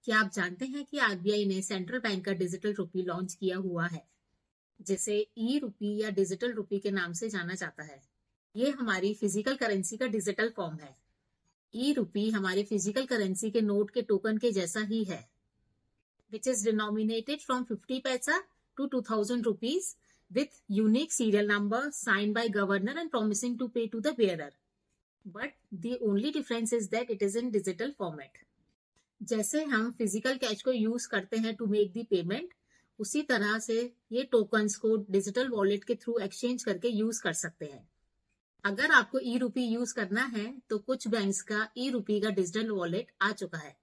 क्या आप जानते हैं कि आरबीआई ने सेंट्रल बैंक का डिजिटल रुपी लॉन्च किया हुआ है, जिसे ई रुपी या डिजिटल रुपी के नाम से जाना जाता है। ये हमारी फिजिकल करेंसी का डिजिटल फॉर्म है। ई रुपी हमारे फिजिकल करेंसी के नोट के टोकन के जैसा ही है, विच इज डिनोमिनेटेड फ्रॉम 50 पैसा to 2000 rupees with unique serial number signed by governor and promising to pay to the bearer. But the only difference is that it is in digital format. जैसे हम physical cash को use करते हैं to make the payment, उसी तरह से ये tokens को डिजिटल वॉलेट के थ्रू एक्सचेंज करके यूज कर सकते हैं। अगर आपको ई रुपी यूज करना है तो कुछ बैंक्स का ई रुपी का डिजिटल वॉलेट आ चुका है।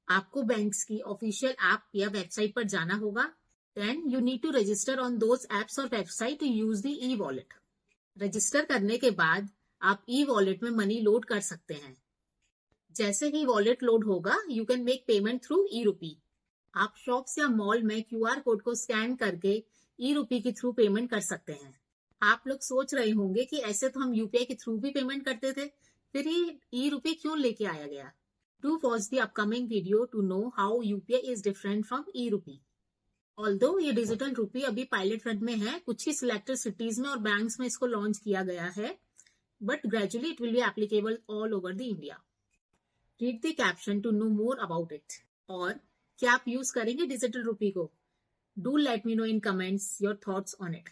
आपको बैंक्स की ऑफिशियल ऐप या वेबसाइट पर जाना होगा। Then you need to register on those apps और website to use the e wallet. Register करने के बाद आप ई वॉलेट में मनी लोड कर सकते हैं। जैसे ही वॉलेट लोड होगा, you can make payment through e rupee. आप शॉप्स या मॉल में क्यूआर कोड को स्कैन करके ई रुपी के थ्रू पेमेंट कर सकते हैं। आप लोग सोच रहे होंगे कि ऐसे तो हम यूपीआई के थ्रू भी पेमेंट करते थे, फिर ये ई रुपी क्यों लेके आया गया? Do watch the upcoming video to know how UPI is different from e rupee. Although ये डिजिटल रुपी अभी पायलट रन में है, कुछ ही सिलेक्टेड सिटीज में और बैंक्स में इसको लॉन्च किया गया है, but gradually it will be applicable all over the India. Read the caption to know more about it. और क्या आप यूज करेंगे डिजिटल रुपी को? Do let me know in comments your thoughts on it.